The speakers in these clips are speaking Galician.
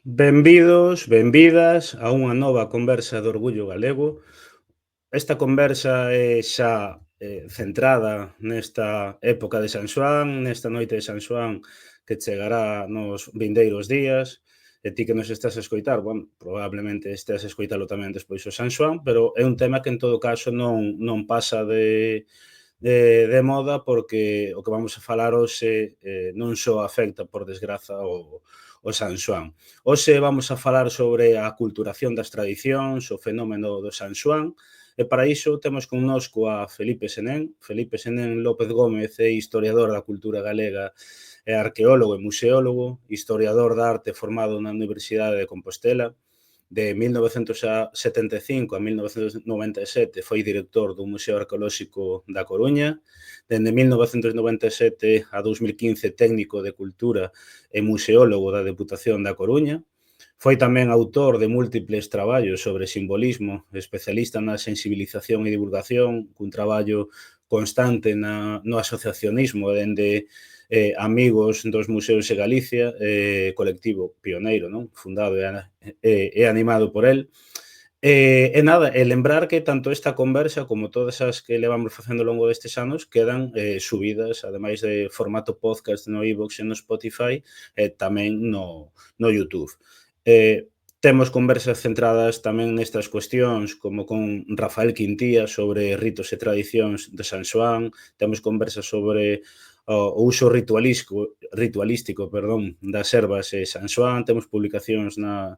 Benvidos, benvidas a unha nova conversa do Orgullo Galego. Esta conversa é xa centrada nesta época de San Xoán, nesta noite de San Xoán que chegará nos vindeiros días. E ti que nos estás a escoitar, bueno, probablemente estés a escoitalo tamén despois o San Xoán, pero é un tema que en todo caso non pasa de moda porque o que vamos a falar hoxe non só afecta, por desgraza, o San Xoán. Hoxe vamos a falar sobre a aculturación das tradicións, o fenómeno do San Xoán, e para iso temos connosco a Felipe Senén. Felipe Senén López Gómez é historiador da cultura galega e arqueólogo e museólogo, historiador da arte formado na Universidade de Compostela. De 1975 a 1997 foi director do Museo Arqueolóxico da Coruña. Dende 1997 a 2015 técnico de cultura e museólogo da Deputación da Coruña. Foi tamén autor de múltiples traballos sobre simbolismo, especialista na sensibilización e divulgación, cun traballo constante no asociacionismo dende Amigos dos Museos de Galicia, colectivo pioneiro, non? Fundado e animado por el. E nada, e lembrar que tanto esta conversa como todas as que levamos facendo ao longo destes anos quedan subidas, ademais de formato podcast no iVoox e no Spotify, tamén no YouTube. Temos conversas centradas tamén nestas cuestións, como con Rafael Quintía sobre ritos e tradicións de San Xoán, temos conversas sobre o uso ritualístico das ervas e San Xoán, temos publicacións na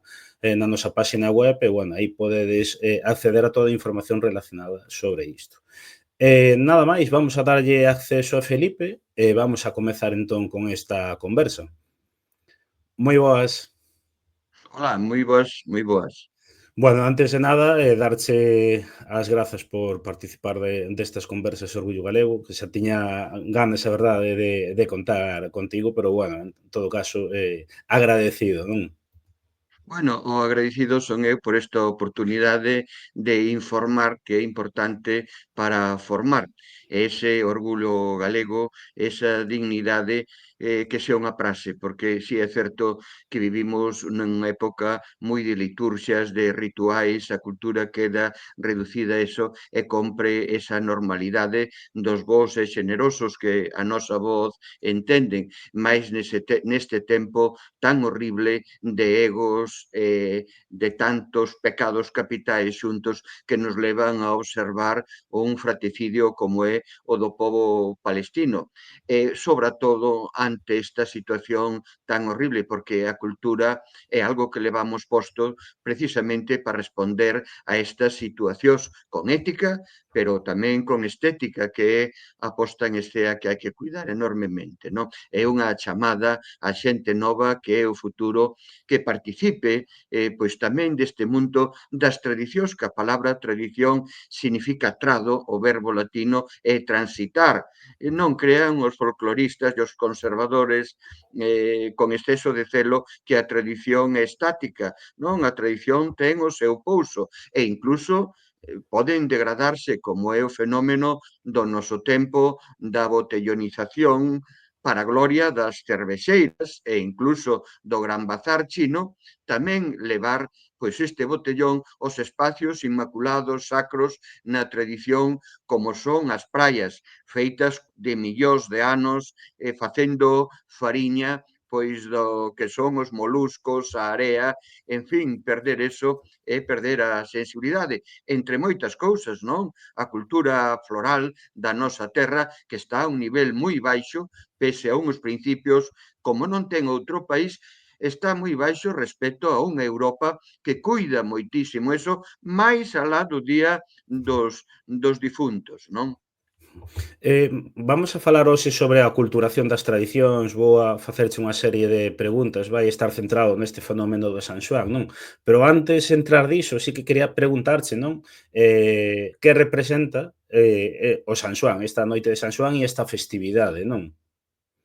nosa páxina web e, bueno, aí podedes acceder a toda a información relacionada sobre isto. Nada máis, vamos a darlle acceso a Felipe e vamos a comezar entón con esta conversa. Moi boas. Ola, moi boas, moi boas. Bueno, antes de nada, darche as grazas por participar destas conversas Orgullo Galego, que xa tiña ganas, a verdade, de contar contigo, pero, bueno, en todo caso, agradecido, non? Bueno, o agradecido son eu por esta oportunidade de informar, que é importante para formar. Ese orgullo galego, esa dignidade, que sea unha praxe, porque si é certo que vivimos nunha época moi de liturxias, de rituais, a cultura queda reducida a eso e compre esa normalidade dos bons e xenerosos que a nosa voz entenden, máis neste tempo tan horrible de egos, de tantos pecados capitais xuntos que nos levan a observar un fratricidio como é o do pobo palestino. Sobre todo ante esta situación tan horrible, porque a cultura é algo que levamos posto precisamente para responder a estas situacións con ética, pero tamén con estética, que é a posta en escena que hai que cuidar enormemente, non? É unha chamada a xente nova que é o futuro que participe pois tamén deste mundo das tradicións, que a palabra tradición significa trado, o verbo latino é transitar. Non crean os folcloristas e os conservadores con exceso de celo que a tradición é estática. Non, a tradición ten o seu pouso e incluso poden degradarse, como é o fenómeno do noso tempo da botellonización para a gloria das cervexeiras e incluso do gran bazar chino, tamén levar pois este botellón aos espacios inmaculados, sacros, na tradición como son as praias, feitas de millóns de anos, facendo fariña pois do que son os moluscos, a area, en fin, perder eso é perder a sensibilidade, entre moitas cousas, non? A cultura floral da nosa terra, que está a un nivel moi baixo, pese a uns principios, como non ten outro país, está moi baixo respecto a unha Europa que cuida moitísimo eso, máis alá do día dos difuntos, non? Vamos a falar hoxe sobre a aculturación das tradicións, vou a facerche unha serie de preguntas, vai estar centrado neste fenómeno do San Xoán, non? Pero antes de entrar diso, sí que quería preguntarche, non? Que representa o San Xoán, esta noite de San Xoán e esta festividade, non?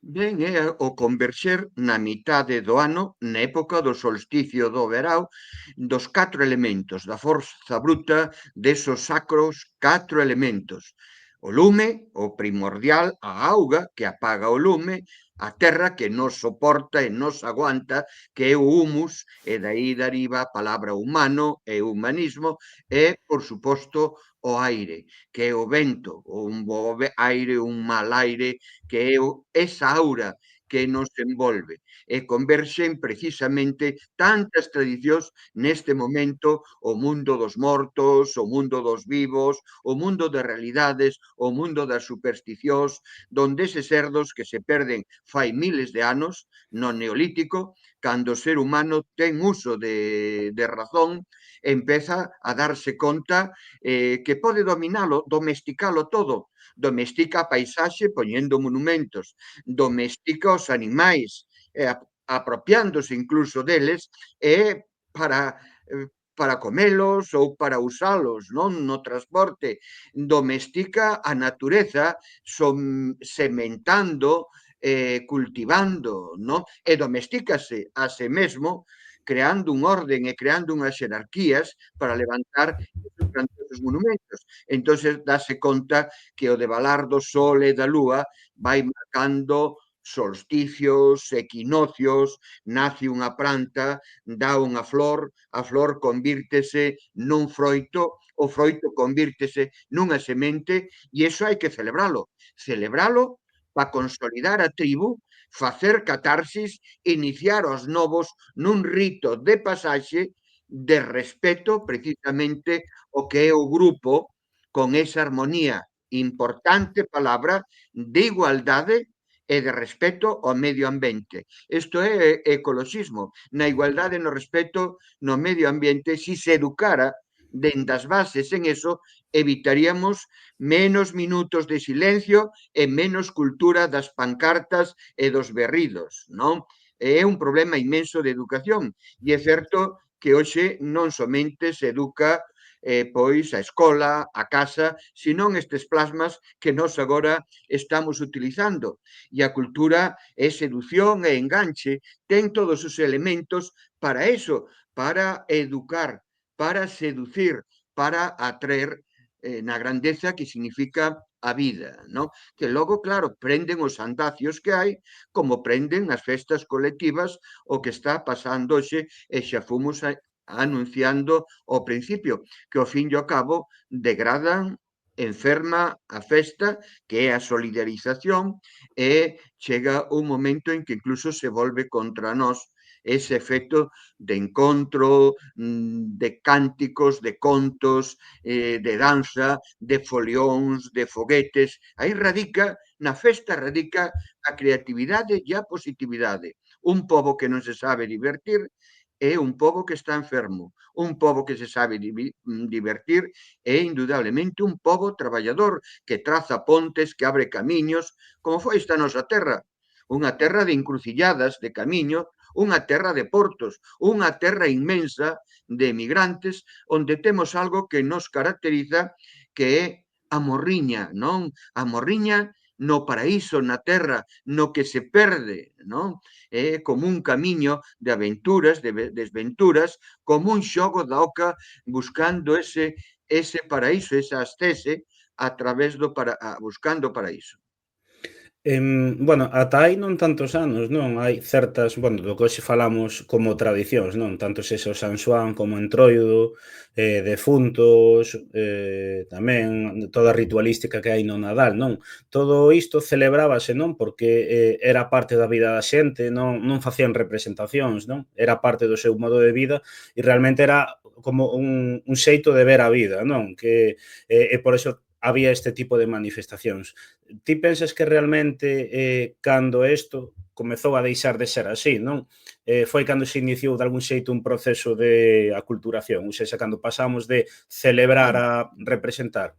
Ben, é o converxer na mitade do ano, na época do solsticio do verao, dos 4 elementos, da forza bruta desos sacros 4 elementos. O lume, o primordial, a auga que apaga o lume, a terra que nos soporta e nos aguanta, que é o humus, e daí deriva a palabra humano e humanismo, e, por suposto, o aire, que é o vento, un bo aire, un mal aire, que é esa aura que nos envolve, e converxen precisamente tantas tradicións neste momento, o mundo dos mortos, o mundo dos vivos, o mundo das realidades, o mundo das supersticións, donde eses cerdos que se perden fai miles de anos, no Neolítico, cando o ser humano ten uso de razón, empeza a darse conta que pode dominalo, domesticalo todo. Domestica a paisaxe poñendo monumentos, domestica os animais, apropiándose incluso deles, e para para comelos ou para usalos, non, no transporte, domestica a natureza sementando, cultivando, non? E domestícase a se mesmo creando un orden e creando unhas xerarquías para levantar esos grandiosos monumentos. Entonces dáse conta que o devalar do sol e da lúa vai marcando solsticios, equinocios, nace unha planta, dá unha flor, a flor convírtese nun froito, o froito convírtese nunha semente e iso hai que celebralo. Celebralo para consolidar a tribu, facer catarsis, iniciar os novos nun rito de pasaxe de respeto precisamente o que é o grupo con esa armonía importante palabra de igualdade e de respeto ao medio ambiente. Isto é ecoloxismo. Na igualdade no respeto no medio ambiente, si se educara dende as bases en eso, evitaríamos menos minutos de silencio e menos cultura das pancartas e dos berridos, non? É un problema inmenso de educación e é certo que hoxe non somente se educa pois a escola, a casa, senón estes plasmas que nós agora estamos utilizando. E a cultura é seducción e enganche, ten todos os elementos para eso, para educar, para seducir, para atraer na grandeza que significa a vida, non? Que logo, claro, prenden os andacios que hai, como prenden nas festas colectivas o que está pasando hoxe, e xa fomos anunciando ao principio, que ao fin e ao cabo degradan, enferma a festa, que é a solidarización, e chega un momento en que incluso se volve contra nós ese efecto de encontro, de cánticos, de contos, de danza, de folións, de foguetes. Aí radica, na festa radica a creatividade e a positividade. Un pobo que non se sabe divertir é un pobo que está enfermo. Un pobo que se sabe divertir é indudablemente un pobo traballador que traza pontes, que abre camiños, como foi esta nosa terra. Unha terra de encrucilladas, de camiño, unha terra de portos, unha terra inmensa de emigrantes, onde temos algo que nos caracteriza, que é a morriña, non? A morriña no paraíso, na terra, no que se perde, non? É como un camiño de aventuras, de desventuras, como un xogo da oca buscando ese paraíso, esa ascese a través buscando o paraíso. Bueno, ata hai non tantos anos, non? Hai certas, bueno, do que hoxe falamos como tradicións, non? Tanto sexa o San Xoán como o Entroido, defuntos, tamén toda a ritualística que hai no Nadal, non? Todo isto celebrábase, non? Porque era parte da vida da xente, non facían representacións, non? Era parte do seu modo de vida e realmente era como un xeito de ver a vida, non? Que, e por eso había este tipo de manifestacións. Ti pensas que realmente cando isto comezou a deixar de ser así, non? Foi cando se iniciou de algún xeito un proceso de aculturación, ou seja, cando pasamos de celebrar Bueno, a representar.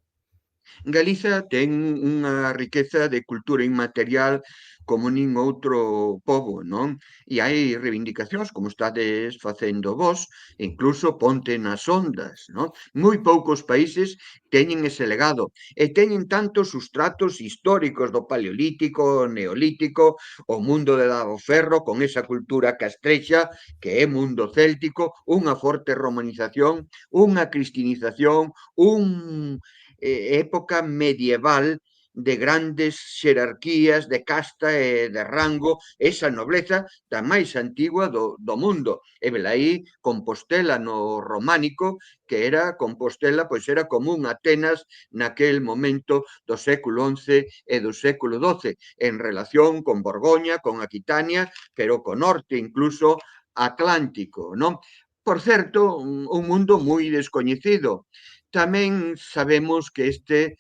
Galiza ten unha riqueza de cultura inmaterial como nin outro pobo, non? E hai reivindicacións, como estades facendo vós, incluso ponte nas ondas, non? Moi poucos países teñen ese legado e teñen tantos sustratos históricos do Paleolítico, Neolítico, o mundo de Dado Ferro, con esa cultura castrexa, que é mundo céltico, unha forte romanización, unha cristinización, un época medieval de grandes xerarquías de casta e de rango, esa nobleza da máis antigua do mundo. E velaí Compostela no románico, que era Compostela, pois era como un Atenas naquel momento do século XI e do século XII, en relación con Borgoña, con Aquitania, pero co norte incluso atlántico, non? Por certo, un mundo moi descoñecido. Tamén sabemos que este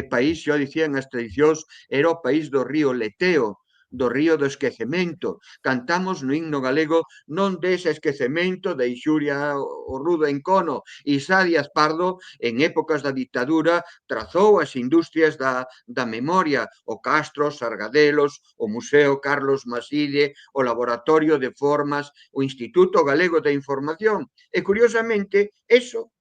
país, xa dicían as tradicións, era o país do río Leteo, do río do esquecemento. Cantamos no himno galego non dese esquecemento de Ixuria o rudo encono. Isá Díaz Pardo, en épocas da dictadura, trazou as industrias da memoria, o Castro, Sargadelos, o Museo Carlos Maside, o Laboratorio de Formas, o Instituto Galego de Información. E, curiosamente, eso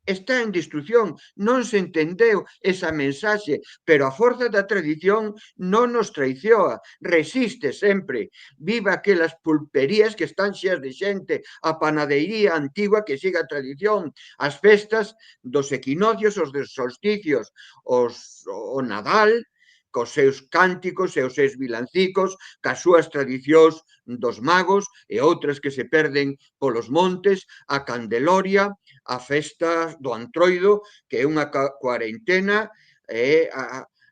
está en destrucción, non se entendeu esa mensaxe, pero a forza da tradición non nos traiciona, resiste sempre. Viva aquelas pulperías que están xeas de xente, a panadería antigua que siga a tradición, as festas dos equinoccios, os dos solsticios, o Nadal, cos seus cánticos e os seus vilancicos, cas súas tradicións dos magos e outras que se perden polos montes, a Candeloria, a festa do Antroido, que é unha cuarentena, e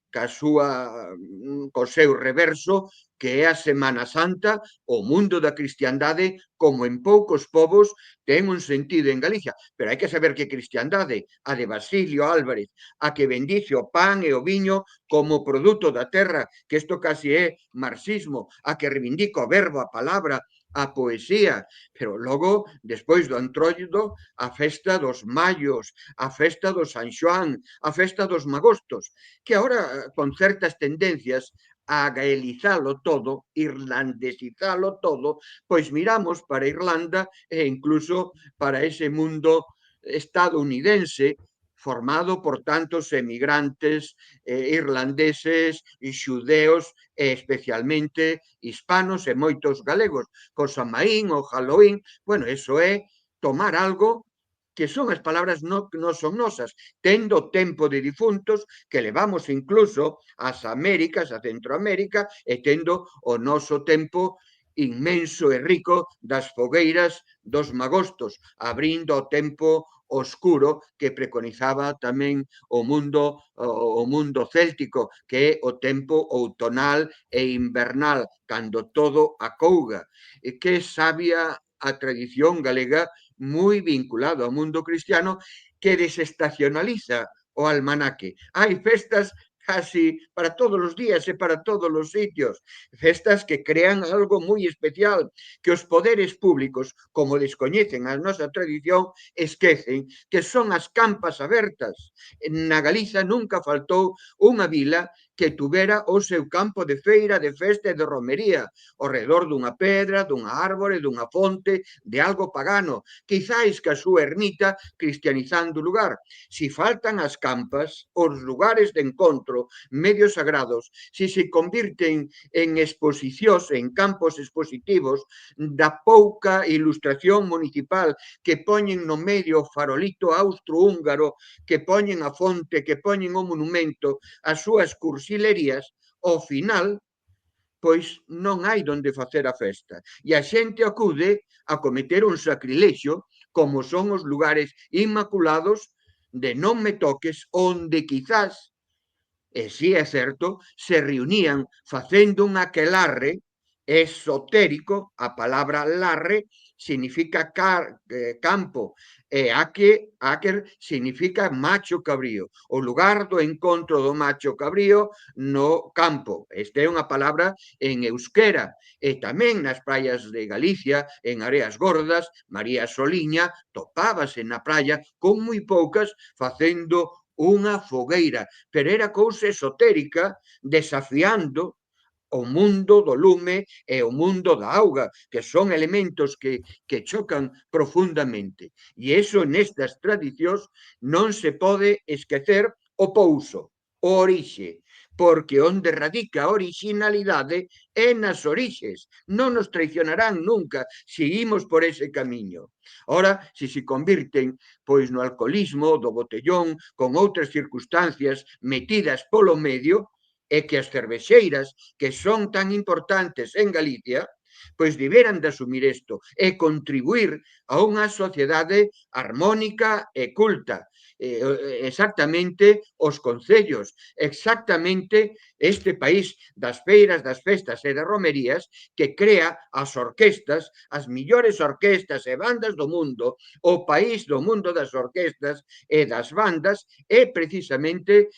ca súa, co seu reverso, que é a Semana Santa, o mundo da cristiandade, como en poucos povos, ten un sentido en Galicia. Pero hai que saber que cristiandade, a de Basilio Álvarez, a que bendice o pan e o viño como produto da terra, que isto casi é marxismo, a que reivindica o verbo, a palabra, a poesía, pero logo, despois do Antroido, a festa dos Mallos, a festa do San Xoán, a festa dos Magostos, que agora, con certas tendencias a gaelizalo todo, irlandesizalo todo, pois miramos para Irlanda e incluso para ese mundo estadounidense formado por tantos emigrantes irlandeses e xudeos e especialmente hispanos e moitos galegos, co Samaín, o Halloween, bueno, eso é tomar algo que son as palabras que non son nosas, tendo tempo de difuntos que levamos incluso ás Américas, a Centroamérica, e tendo o noso tempo inmenso e rico das fogueiras dos magostos, abrindo o tempo oscuro que preconizaba tamén o mundo céltico, que é o tempo outonal e invernal, cando todo acouga. E que sabia a tradición galega moi vinculado ao mundo cristiano que desestacionaliza o almanaque. Hai festas casi para todos os días e para todos os sitios. Festas que crean algo moi especial, que os poderes públicos, como descoñecen a nosa tradición, esquecen que son as campas abertas. Na Galiza nunca faltou unha vila que tuvera o seu campo de feira, de festa e de romería, ao redor dunha pedra, dunha árbore, dunha fonte, de algo pagano, quizáis que a súa ermita cristianizando o lugar. Si faltan as campas, os lugares de encontro, medios sagrados, si se convirten en exposicións, en campos expositivos da pouca ilustración municipal que poñen no medio o farolito austro-húngaro, que poñen a fonte, que poñen o monumento, as súas cursilerías, ao final pois non hai donde facer a festa. E a xente acude a cometer un sacrilexio, como son os lugares inmaculados de non me toques, onde quizás, e si é certo, se reunían facendo un aquelarre esotérico, a palabra larre significa campo, e aquer significa macho cabrío, o lugar do encontro do macho cabrío no campo. Esta é unha palabra en euskera, e tamén nas praias de Galicia, en Areas Gordas, María Soliña, topábase na praia con moi poucas facendo unha fogueira, pero era cousa esotérica desafiando o mundo do lume e o mundo da auga, que son elementos que chocan profundamente. E iso nestas tradicións non se pode esquecer o pouso, o orixe. porque onde radica a originalidade é nas orixes. Non nos traicionarán nunca se imos por ese camiño. Ora, se convirten pois no alcoholismo do botellón con outras circunstancias metidas polo medio, é que as cervexeiras, que son tan importantes en Galicia, pois deberan de asumir isto e contribuir a unha sociedade armónica e culta. Exactamente os concellos, exactamente este país das feiras, das festas e das romerías que crea as orquestas, as millores orquestas e bandas do mundo. O país do mundo das orquestas e das bandas é precisamente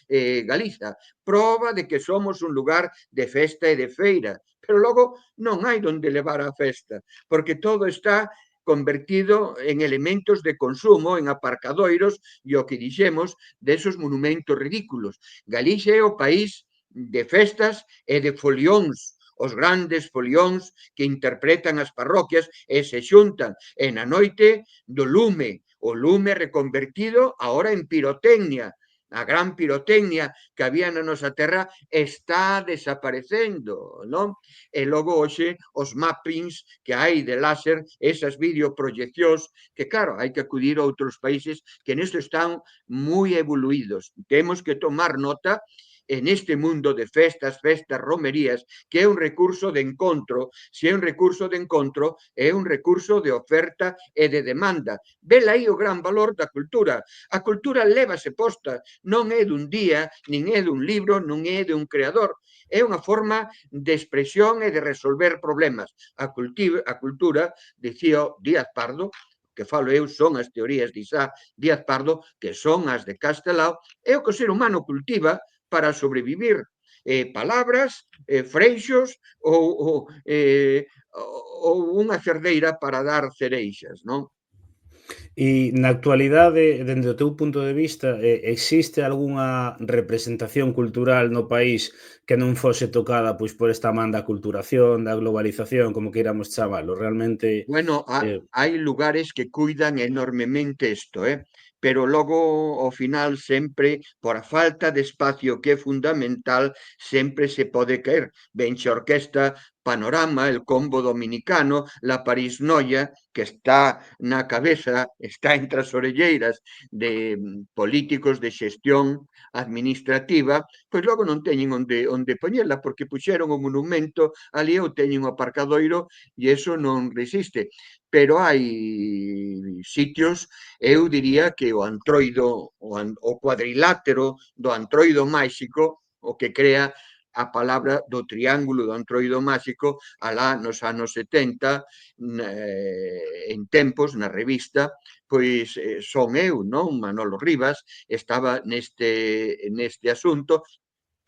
Galiza. Proba de que somos un lugar de festa e de feira, pero logo non hai onde levar a festa, porque todo está convertido en elementos de consumo, en aparcadoiros e o que dixemos desos monumentos ridículos. Galicia é o país de festas e de folións, os grandes folións que interpretan as parroquias e se xuntan e na noite do lume, o lume reconvertido ahora en pirotecnia. A gran pirotecnia que había na nosa terra está desaparecendo, non? E logo hoxe os mappings que hai de láser, esas videoproyeccións, que claro, hai que acudir a outros países que nesto están moi evoluídos. Temos que tomar nota en este mundo de festas, romerías, que é un recurso de encontro. Se é un recurso de encontro, é un recurso de oferta e de demanda. Vela aí o gran valor da cultura. A cultura lévase posta, non é dun día, nin é dun libro, non é de un creador. É unha forma de expresión e de resolver problemas. A cultura, dicía Díaz Pardo, que falo eu, son as teorías de Isá Díaz Pardo, que son as de Castelao, é o que o ser humano cultiva para sobrevivir. Palabras, freixos ou unha cerdeira para dar cereixas, non? E na actualidade, dende o teu punto de vista, existe algunha representación cultural no país que non fose tocada pois por esta man da aculturación, da globalización, como queiramos chamalo? Realmente, Bueno, eh, hai lugares que cuidan enormemente isto, pero logo, ao final, sempre, por a falta de espacio que é fundamental, sempre se pode caer. Venche a orquesta Panorama, el Combo Dominicano, la París Noia, que está na cabeza, está entre as orelleiras de políticos de xestión administrativa, pois logo non teñen onde poñela, porque puxeron o monumento ali ou teñen o aparcadoiro e eso non resiste. Pero hai sitios, eu diría que o antroido, o cuadrilátero do antroido máxico, o que crea a palabra do triángulo do antroido máxico, alá nos anos 70, en Tempos, na revista, pois son eu, non? Manolo Rivas, estaba neste asunto,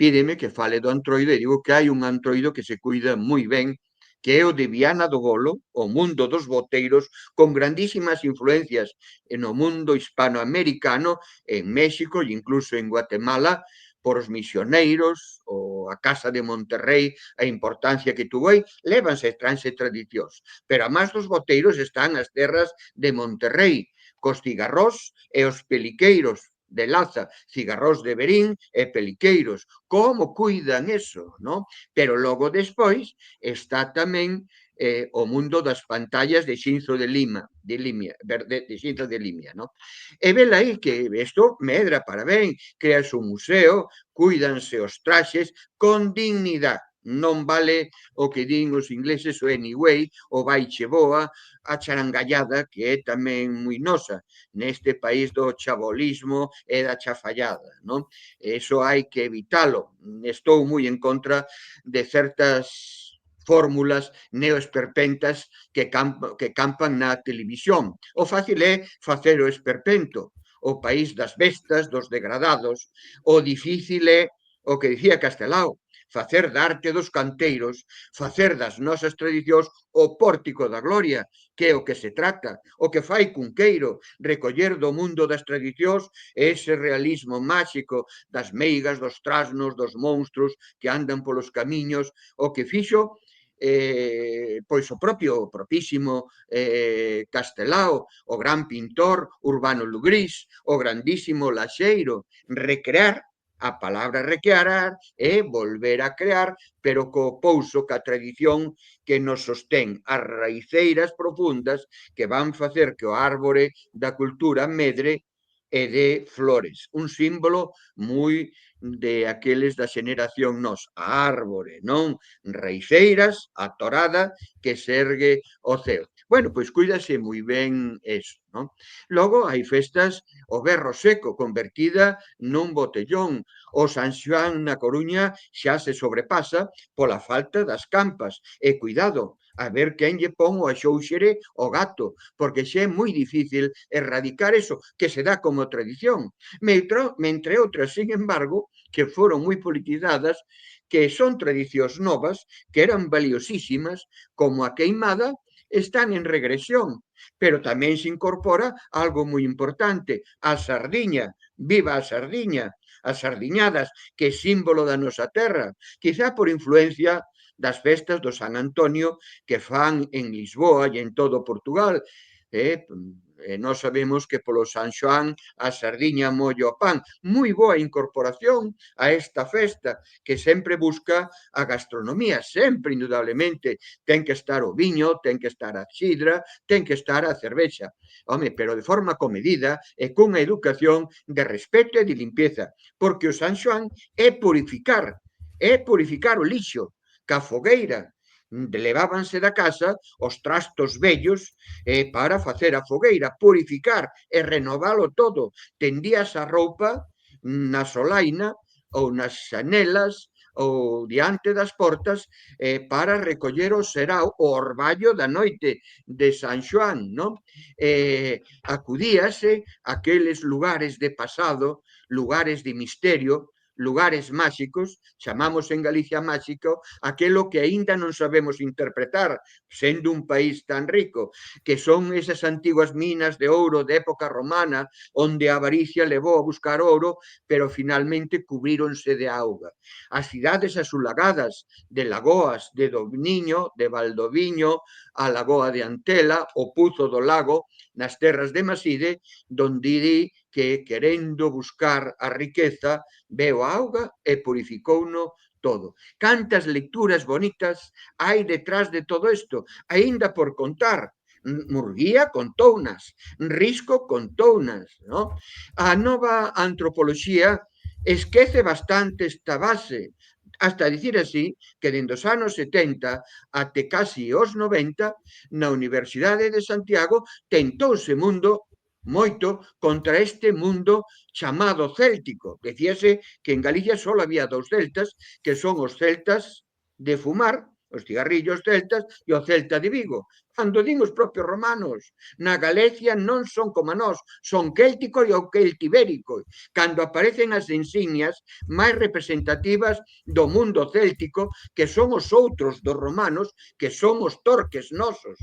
pídeme que fale do antroido e digo que hai un antroido que se cuida moi ben, que é o de Viana do Bolo, o mundo dos boteiros, con grandísimas influencias no mundo hispanoamericano, en México e incluso en Guatemala, por os misioneiros, ou a Casa de Monterrey, a importancia que tuvo aí, lévanse transe tradicións. Pero a máis dos boteiros están as terras de Monterrey, cos cigarrós e os peliqueiros de Laza, cigarrós de Berín e peliqueiros. Como cuidan eso, non? Pero logo despois está tamén o mundo das pantallas de Xinzo de Lima, de Xinzo de Limia, non? E vela aí que isto medra para ben, creas un museo, cuídanse os traxes con dignidade. Non vale o que din os ingleses o anyway, o baiche boa, a charangallada, que é tamén moi nosa, neste país do chabolismo e da chafallada, non? Eso hai que evitalo. Estou moi en contra de certas fórmulas neoesperpentas que campan na televisión. O fácil é facer o esperpento, o país das bestas, dos degradados. O difícil é o que dicía Castelao, facer da arte dos canteiros, facer das nosas tradicións o pórtico da gloria, que é o que se trata, o que fai Cunqueiro, recoller do mundo das tradicións ese realismo máxico das meigas, dos trasnos, dos monstruos que andan polos camiños, o que fixo pois o propísimo Castelao, o gran pintor Urbano Lugrís, o grandísimo Laxeiro, recrear A palabra requearar é volver a crear, pero co pouso, ca tradición que nos sostén as raiceiras profundas que van facer que o árbore da cultura medre e de flores. Un símbolo moi de aqueles da xeneración nos. A árbore, non? Raiceiras, a torada que se ergue o ceo. Bueno, pois cuídase moi ben eso, non? Logo hai festas, o berro seco, convertida nun botellón. O San Xoán na Coruña xa se sobrepasa pola falta das campas. E cuidado, a ver quen lle pon o axóuxere o gato, porque xa é moi difícil erradicar eso, que se dá como tradición. Mentre outras, sin embargo, que foron moi politizadas, que son tradicións novas, que eran valiosísimas, como a queimada, están en regresión. Pero tamén se incorpora algo moi importante, a sardiña. Viva a sardiña! As sardiñadas, que é símbolo da nosa terra, quizá por influencia das festas do San Antonio que fan en Lisboa e en todo Portugal. Nós sabemos que polo San Xoán a sardiña mollo o pan. Moi boa incorporación a esta festa que sempre busca a gastronomía, sempre, indudablemente. Ten que estar o viño, ten que estar a sidra, ten que estar a cervexa. Home, pero de forma comedida e cunha educación de respeto e de limpieza, porque o San Xoán é purificar o lixo, ca fogueira. Levábanse da casa os trastos vellos para facer a fogueira, purificar e renovalo todo. Tendías a roupa na solaina ou nas xanelas ou diante das portas para recoller o serao, o orballo da noite de San Xoán, non? Acudíase a aqueles lugares de pasado, lugares de misterio, lugares máxicos, chamamos en Galicia máxico, aquelo que aínda non sabemos interpretar, sendo un país tan rico, que son esas antiguas minas de ouro de época romana, onde a avaricia levou a buscar ouro, pero finalmente cubríronse de auga. As cidades asulagadas de Lagoas, de Domiño, de Valdoviño, a Lagoa de Antela, o Puzo do Lago, nas terras de Maside, donde di que, querendo buscar a riqueza, veo a auga e purificouno todo. Cantas lecturas bonitas hai detrás de todo isto, aínda por contar. Murguía contounas, Risco contounas, non? A nova antropoloxía esquece bastante esta base, hasta dicir así que dende os anos 70 até casi os 90 na Universidade de Santiago tentouse mundo moito contra este mundo chamado céltico. Decíase que en Galicia só había dous celtas, que son os celtas de fumar, os cigarrillos celtas, e o celta de Vigo. Cando din os propios romanos, na Galicia non son como nós, son célticos e o celtibérico. Cando aparecen as insignias máis representativas do mundo céltico, que son os outros dos romanos, que son os torques nosos,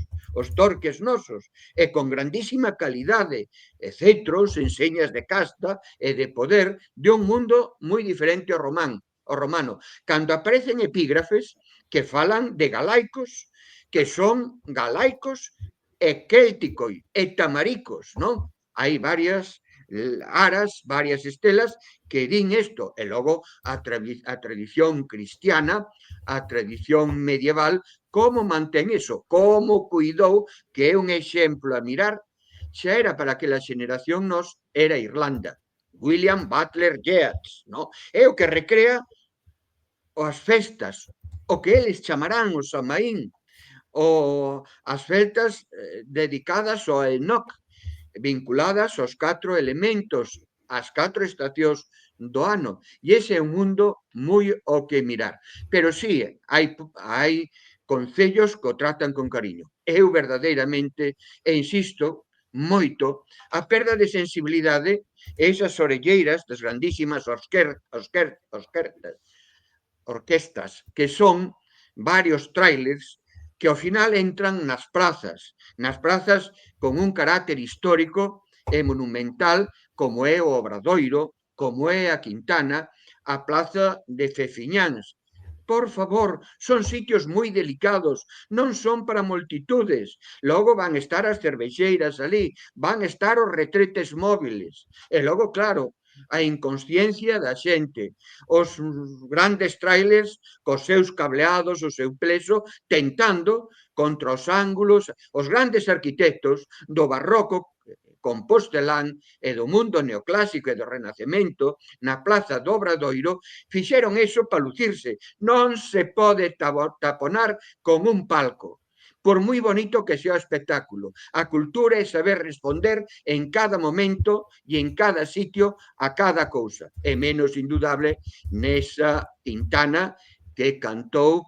e con grandísima calidade, e cetros, enseñas de casta e de poder de un mundo moi diferente ao romano. Cando aparecen epígrafes que falan de galaicos, que son galaicos e célticos e tamaricos, non? Hai varias aras, varias estelas que din isto, e logo a tradición cristiana, a tradición medieval, como mantén iso, como cuidou, que é un exemplo a mirar. Xa era para aquela xeneración nos, era Irlanda. William Butler Yeats, non? É o que recrea as festas, o que eles chamarán o Samaín, ou as festas dedicadas ao Enoch, vinculadas aos 4 elementos, as 4 estacións do ano. E ese é un mundo moi ao que mirar. Pero sí, hai concellos que o tratan con cariño. Eu verdadeiramente, e insisto moito, a perda de sensibilidade, esas orelleiras das grandísimas orquestas, que son varios trailers que ao final entran nas prazas con un carácter histórico e monumental, como é o Obradoiro, como é a Quintana, a Plaza de Feciñáns. Por favor, son sitios moi delicados, non son para multitudes. Logo van estar as cervexeiras ali, van estar os retretes móviles. E logo, claro, a inconsciencia da xente. Os grandes trailers cos seus cableados, o seu pleso, tentando contra os ángulos, os grandes arquitectos do barroco, Compostelán e do mundo neoclásico e do Renacemento, na Plaza do Obradoiro, fixeron eso para lucirse. Non se pode taponar con un palco, por moi bonito que sea o espectáculo. A cultura é saber responder en cada momento e en cada sitio a cada cousa. É menos indudable nesa Intana que cantou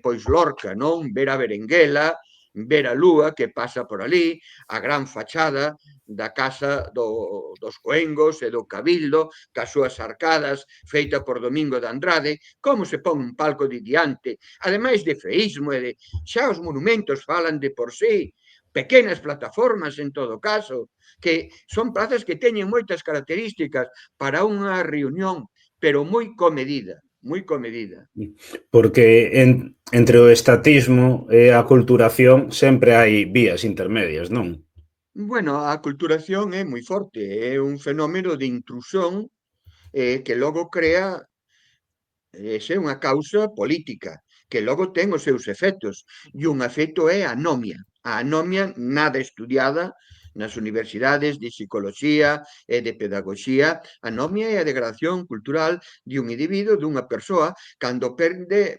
pois Lorca, non? Ver a Berenguela, ver a lúa que pasa por ali, a gran fachada da casa dos Coengos e do Cabildo, cas súas arcadas, feita por Domingo de Andrade, como se pon un palco de diante, ademais de feísmo e de... Xa os monumentos falan de por sí, pequenas plataformas en todo caso, que son plazas que teñen moitas características para unha reunión, pero moi comedida, moi comedida. Porque entre o estatismo e a culturación sempre hai vías intermedias, non? Bueno, a aculturación é moi forte, é un fenómeno de intrusión que logo crea, é unha causa política, que logo ten os seus efectos, e un efecto é a anomia. A anomia nada estudiada nas universidades de psicoloxía e de pedagogía. A anomia é a degradación cultural de un individuo, dunha persoa, cando perde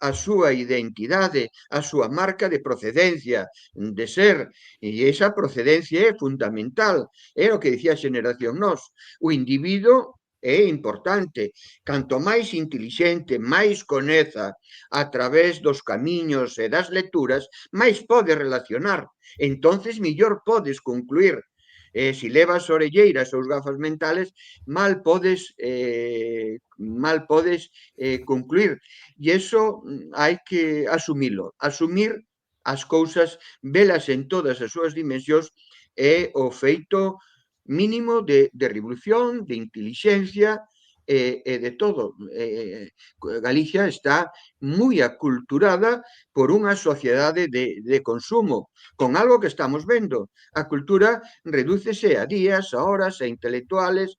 a súa identidade, a súa marca de procedencia, de ser, e esa procedencia é fundamental, é o que dicía a xeneración nós. O individuo é importante, canto máis intelixente, máis coneza a través dos camiños e das lecturas, máis pode relacionar, entonces millor podes concluir. Se levas orelleiras ou gafas mentales, mal podes concluir. E iso hai que asumilo. Asumir as cousas, velas en todas as súas dimensións, é o feito mínimo de revolución, de intelixencia e de todo. Galicia está moi aculturada por unha sociedade de consumo, con algo que estamos vendo. A cultura redúcese a días, a horas, a intelectuales,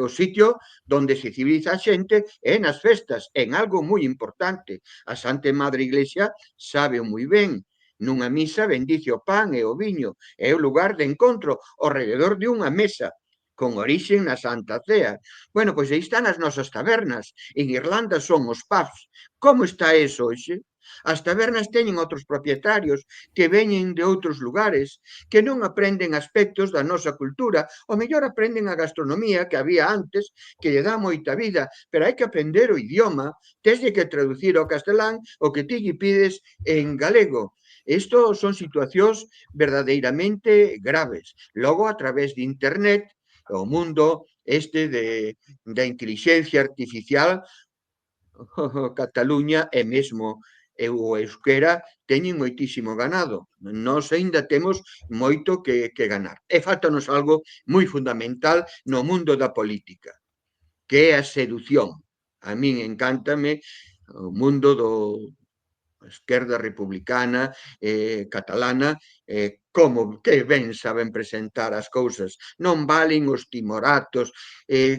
o sitio donde se civiliza a xente é nas festas, en algo moi importante. A Santa Madre Iglesia sabe moi ben. Nunha misa bendice o pan e o viño, é o lugar de encontro ao redor de unha mesa, con orixe na Santa Cea. Bueno, pois aí están as nosas tabernas. En Irlanda son os pubs. Como está eso hoxe? As tabernas teñen outros propietarios que veñen de outros lugares, que non aprenden aspectos da nosa cultura, ou mellor aprenden a gastronomía que había antes, que lle dá moita vida, pero hai que aprender o idioma, desde que traducir ao castelán o que ti lle pides en galego. Isto son situacións verdadeiramente graves. Logo, a través de internet, o mundo este da inteligencia artificial, Cataluña e mesmo o euskera teñen moitísimo ganado. Nós aínda temos moito que ganar. E faltanos algo moi fundamental no mundo da política, que é a sedución. A min encántame o mundo do esquerda republicana, catalana, como que ben saben presentar as cousas. Non valen os timoratos,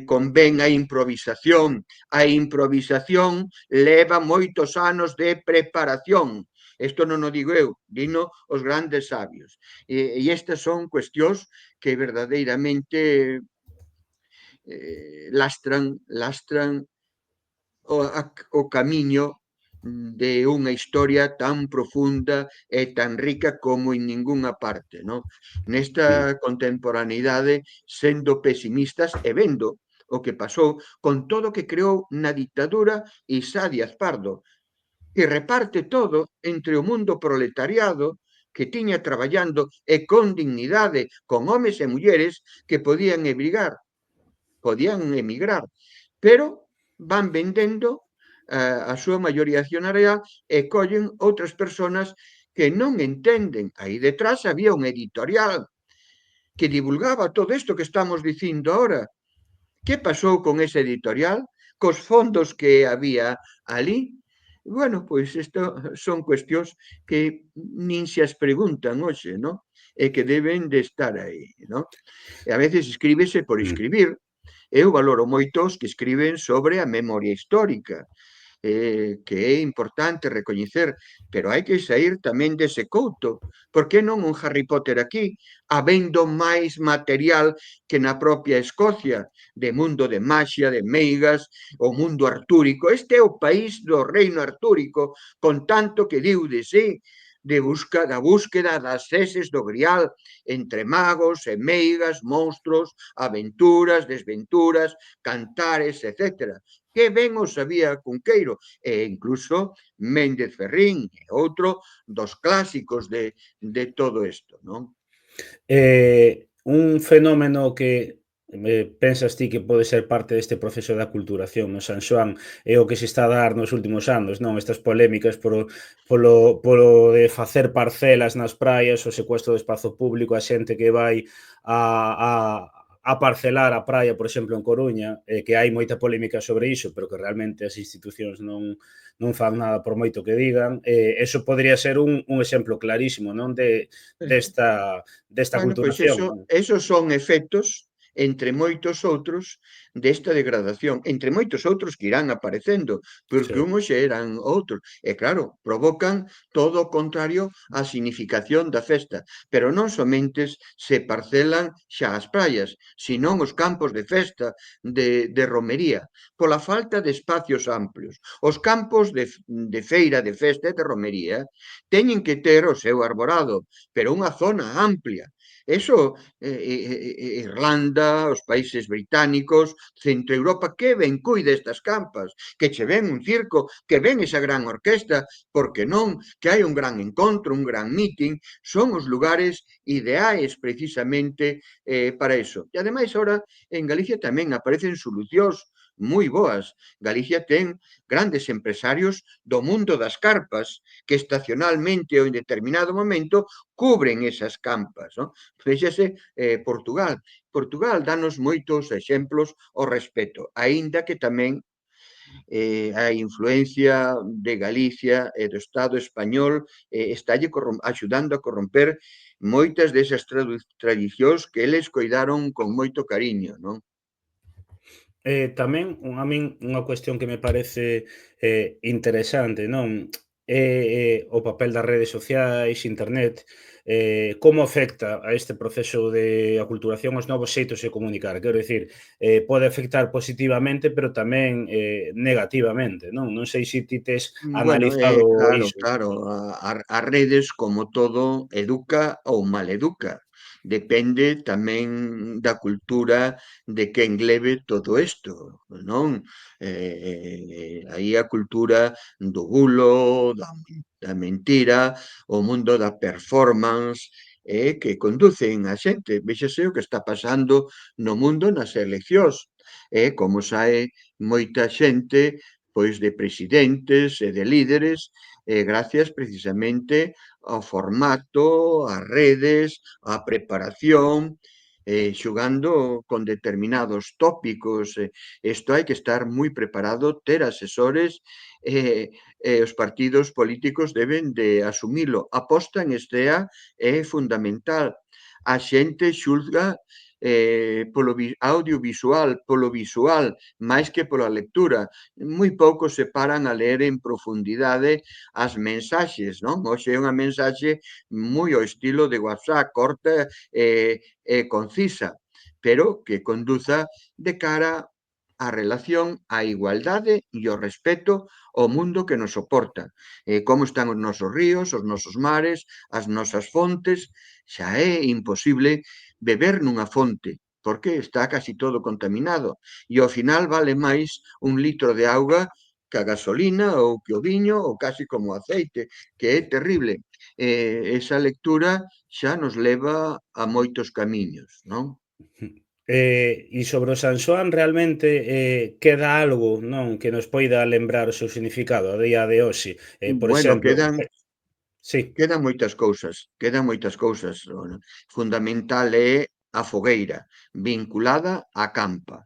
convén a improvisación. A improvisación leva moitos anos de preparación. Isto non o digo eu, dino os grandes sabios. E estas son cuestións que verdadeiramente lastran o camiño de unha historia tan profunda e tan rica como en ningunha parte, non? Nesta contemporaneidade, sendo pesimistas e vendo o que pasou con todo o que creou na dictadura Isá Díaz Pardo, e reparte todo entre o mundo proletariado que tiña traballando e con dignidade, con homes e mulleres que podían emigrar, pero van vendendo a súa maioría accionaria e collen outras persoas que non entenden. Aí detrás había un editorial que divulgaba todo isto que estamos dicindo ahora. Que pasou con ese editorial? Cos fondos que había ali? Bueno, pois isto son cuestións que nin se as preguntan hoxe, non? E que deben de estar aí, non? E a veces escríbese por escribir, Eu valoro moito os que escriben sobre a memoria histórica, que é importante recoñecer, pero hai que sair tamén dese couto. Por que non un Harry Potter aquí, habendo máis material que na propia Escocia, de mundo de maxia, de meigas, o mundo artúrico? Este é o país do reino artúrico, con tanto que diu de sí, da búsqueda das seses do Grial, entre magos e meigas, monstruos, aventuras, desventuras, cantares, etc. Que ben o sabía Cunqueiro, e incluso Méndez Ferrín, outro dos clásicos de todo isto, non? Un fenómeno que pensas ti que pode ser parte deste proceso de aculturación no San Xoán é o que se está a dar nos últimos anos, non? Estas polémicas polo de facer parcelas nas praias, o secuestro do espazo público, a xente que vai a parcelar a praia, por exemplo, en Coruña, que hai moita polémica sobre iso, pero que realmente as institucións non fan nada por moito que digan. Eso podría ser un exemplo clarísimo, non? Desta Bueno, pois culturación, non? esos son efectos, entre moitos outros, desta degradación, entre moitos outros que irán aparecendo, porque Sí. unhos xa eran outros, e claro, provocan todo o contrario á significación da festa, pero non somente se parcelan xa as praias, senón os campos de festa, de romería, pola falta de espacios amplios. Os campos de feira, de festa e de romería teñen que ter o seu arborado, pero unha zona amplia. Eso, Irlanda, os países británicos, Centro Europa, que ben cuide estas campas, que che ven un circo, que ven esa gran orquesta, porque non, que hai un gran encontro, un gran meeting, son os lugares ideais precisamente para iso. E ademais, ahora, en Galicia tamén aparecen solucións moi boas. Galicia ten grandes empresarios do mundo das carpas que estacionalmente ou en determinado momento cubren esas campas. Non? Fíxese Portugal. Portugal danos moitos exemplos ao respecto, aínda que tamén a influencia de Galicia e do Estado español estalle axudando a corromper moitas desas tradicións que eles coidaron con moito cariño, non? Tamén a min unha cuestión que me parece interesante, non? O papel das redes sociais, internet, como afecta a este proceso de aculturación os novos xeitos de comunicar. Quero dicir, pode afectar positivamente, pero tamén negativamente, non? Non sei se ti tes Bueno, analizado claro, iso. claro, as redes, como todo, educa ou maleduca. Depende tamén da cultura de quen leve todo isto, non? Aí a cultura do bulo, da mentira, o mundo da performance, que conducen a xente. Véxase o que está pasando no mundo nas eleccións, como sae moita xente pois de presidentes e de líderes, gracias precisamente ao formato, ás redes, á preparación, xugando con determinados tópicos. Isto hai que estar moi preparado, ter asesores, os partidos políticos deben de asumilo. A posta en estea é fundamental. A xente xulga polo audiovisual, polo visual, máis que pola lectura. Moi poucos se paran a ler en profundidade as mensaxes, non? Hoxe é unha mensaxe moi ao estilo de WhatsApp, corta e concisa, pero que conduza de cara á relación, á igualdade e ao respeto ao mundo que nos soporta. Como están os nosos ríos, os nosos mares, as nosas fontes. Xa é imposible beber nunha fonte, porque está casi todo contaminado. E ao final vale máis un litro de auga que a gasolina ou que o viño ou casi como o aceite, que é terrible. Esa lectura xa nos leva a moitos camiños, non? E sobre o San Xoán realmente queda algo, non, que nos poida lembrar o seu significado a día de hoxe. Por Bueno, exemplo, sí. quedan moitas cousas. Fundamental é a fogueira, vinculada á campa.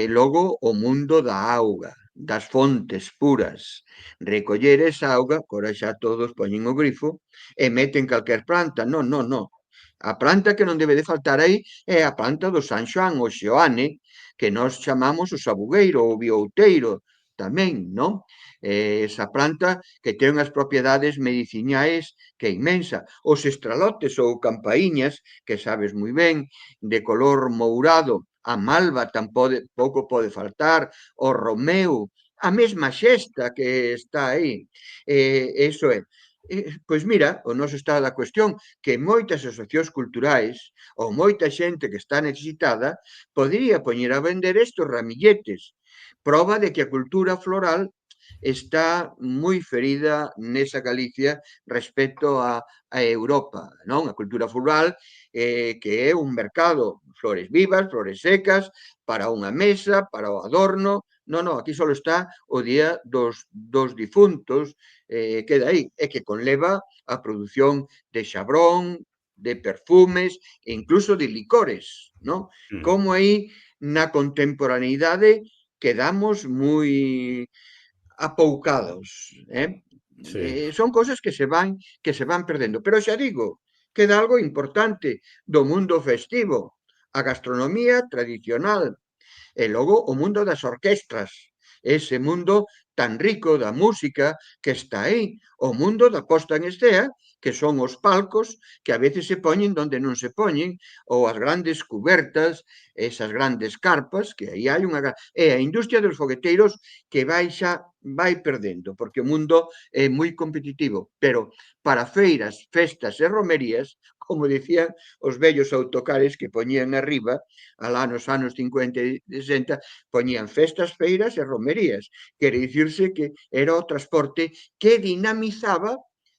Logo, o mundo da auga, das fontes puras. Recoller esa auga, que ora xa todos poñen o grifo, e meten calquer planta. Non, non, non. A planta que non debe de faltar aí é a planta do San Xoán, o xeoane, que nós chamamos o sabugueiro ou o biouteiro tamén, non? Esa planta que ten unhas propiedades medicinais que é inmensa. Os estralotes ou campaíñas, que sabes moi ben, de color mourado, a malva tampouco pode faltar, o romeu, a mesma xesta que está aí. Eso é. Pois mira, o noso estado da cuestión, que moitas asociacións culturais ou moita xente que está necesitada podría poñer a vender estes ramilletes. Proba de que a cultura floral está moi ferida nesa Galicia respecto a Europa, non? A cultura floral que é un mercado, flores vivas, flores secas, para unha mesa, para o adorno. Non, aquí só está o día dos difuntos, queda aí, e que conleva a produción de xabrón, de perfumes e incluso de licores, non? Como aí na contemporaneidade quedamos moi apoucados, Sí, son cousas que se van perdendo, pero xa digo, queda algo importante do mundo festivo, a gastronomía tradicional, e logo o mundo das orquestras, ese mundo tan rico da música que está aí, o mundo da posta en escena, que son os palcos que a veces se poñen donde non se poñen, ou as grandes cubertas, esas grandes carpas, que aí hai unha... É a industria dos fogueteiros que vai perdendo, porque o mundo é moi competitivo, pero para feiras, festas e romerías, como dicían os vellos autocares que poñían arriba, alá nos anos 50 e 60, poñían festas, feiras e romerías. Quere dicirse que era o transporte que dinamizaba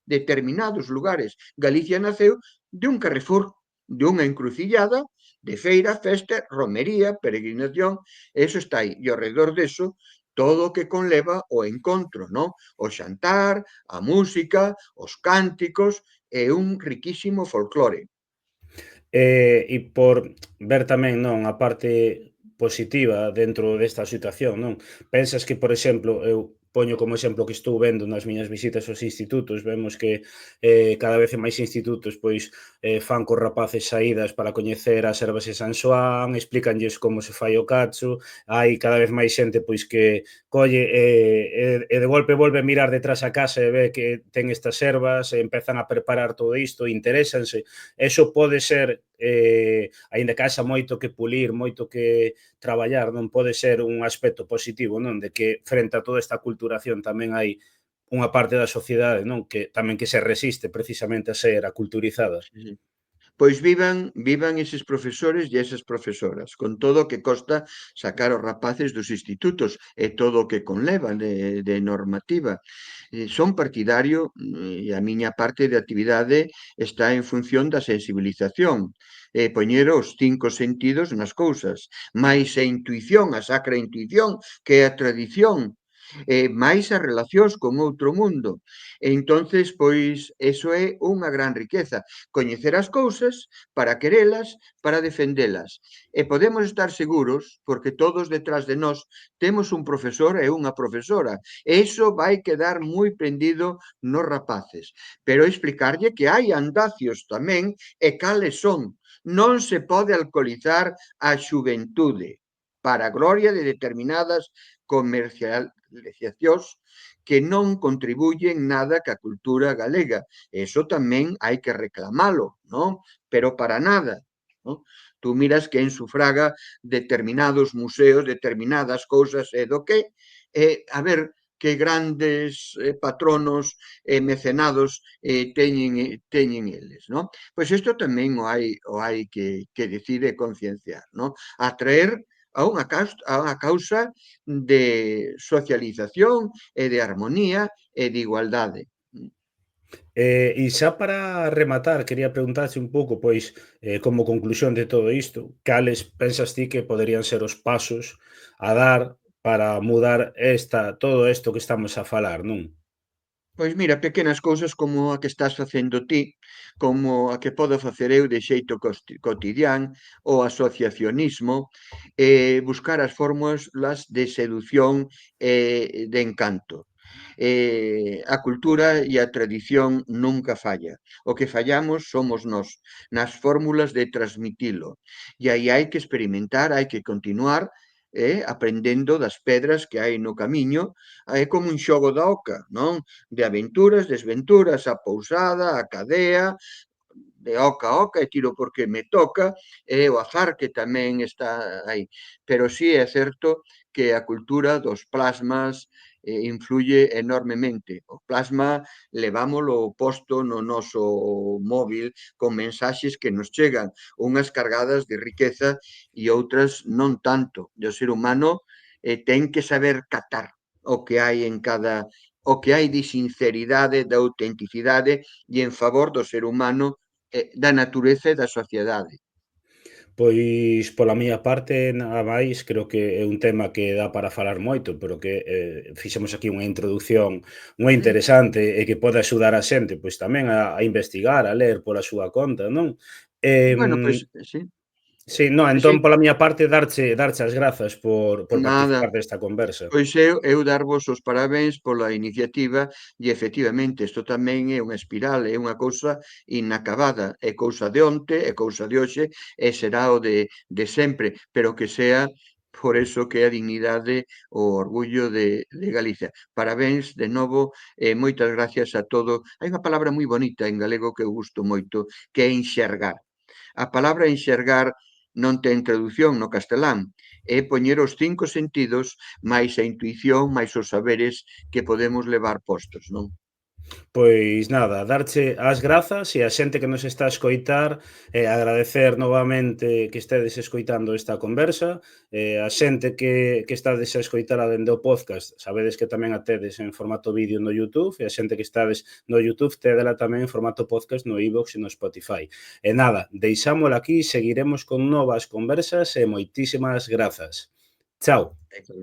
determinados lugares. Galicia naceu de un carrefour, de unha encrucillada, de feira, festa, romería, peregrinación, eso está aí. E ao redor deso, todo o que conleva o encontro, non? O xantar, a música, os cánticos e un riquísimo folclore. E por ver tamén, non, a parte positiva dentro desta situación, non? Pensas que, por exemplo, eu poño como exemplo que estou vendo nas miñas visitas aos institutos, vemos que cada vez máis institutos pois fan cos rapaces saídas para coñecer as ervas de San Xoán, explícanlles como se fai o cacho, hai cada vez máis xente pois que colle e de golpe volve a mirar detrás a casa e ve que ten estas ervas e empezan a preparar todo isto, interésanse. Eso pode ser, aínda que haxa moito que pulir, moito que traballar, non pode ser un aspecto positivo, non? De que frente a toda esta culturación tamén hai unha parte da sociedade, non? Que tamén que se resiste precisamente a ser aculturizada. Sí. Pois vivan eses profesores e esas profesoras, con todo o que costa sacar os rapaces dos institutos e todo o que conleva de normativa. Son partidario, e a miña parte de actividade está en función da sensibilización, poñer os 5 sentidos nas cousas, máis a intuición, a sacra intuición, que é a tradición, máis as relacións con outro mundo. Entonces, pois, eso é unha gran riqueza, coñecer as cousas para querelas, para defendelas. E podemos estar seguros, porque todos detrás de nós temos un profesor e unha profesora, e iso vai quedar moi prendido nos rapaces. Pero explicarlle que hai andacios tamén e cales son. Non se pode alcoholizar a xuventude para a gloria de determinadas comercializacións que non contribuyen nada ca cultura galega. Eso tamén hai que reclamalo, non? Pero para nada, non? Tú miras que en sufraga determinados museos, determinadas cousas e do que, a ver que grandes patronos e mecenados teñen eles, non? Pois isto tamén o hai que decir e concienciar, non? Atraer a unha causa de socialización e de armonía e de igualdade. E xa para rematar, quería preguntarche un pouco, pois, como conclusión de todo isto, cales pensas ti que poderían ser os pasos a dar para mudar todo isto que estamos a falar, non? Pois mira, pequenas cousas como a que estás facendo ti, como a que podo facer eu de xeito cotidián, o asociacionismo, buscar as fórmulas de sedución e de encanto. A cultura e a tradición nunca falla. O que fallamos somos nós, nas fórmulas de transmitilo. E aí hai que experimentar, hai que continuar aprendendo das pedras que hai no camiño. É como un xogo da oca, non? De aventuras, desventuras, a pousada, a cadea, de oca a oca e tiro porque me toca, e o azar que tamén está aí. Pero sí é certo que a cultura dos plasmas influye enormemente. O plasma levámolo posto no noso móvil con mensaxes que nos chegan, unhas cargadas de riqueza e outras non tanto. E o ser humano ten que saber catar o que hai en cada o que hai de sinceridade, de autenticidade e en favor do ser humano, da natureza e da sociedade. Pois, pola miña parte, nada máis, creo que é un tema que dá para falar moito, pero que fixemos aquí unha introducción moi Mm. interesante e que pode axudar a xente, pois tamén a investigar, a ler pola súa conta, non? Bueno, Em, pois sí, sí, non, sí, entón pola miña parte darche as grazas por nada. participar desta conversa. Pois eu darvos os parabéns pola iniciativa e efectivamente isto tamén é unha espiral, é unha cousa inacabada, é cousa de onte, é cousa de hoxe e será o de sempre, pero que sea por eso que é a dignidade, o orgullo de Galicia. Parabéns de novo e moitas gracias a todo. Hai unha palabra moi bonita en galego que eu gusto moito, que é enxergar. A palabra enxergar non ten tradución no castelán, é poñer os cinco sentidos máis a intuición, máis os saberes que podemos levar postos, non? Pois nada, darche as grazas e a xente que nos está a escoitar, agradecer novamente que estedes escoitando esta conversa, a xente que estades a escoitala dende o podcast, sabedes que tamén a tedes en formato vídeo no YouTube, e a xente que estades no YouTube, tedela tamén en formato podcast no iVoox e no Spotify. E nada, deixámola aquí, seguiremos con novas conversas e moitísimas grazas. Chao. É que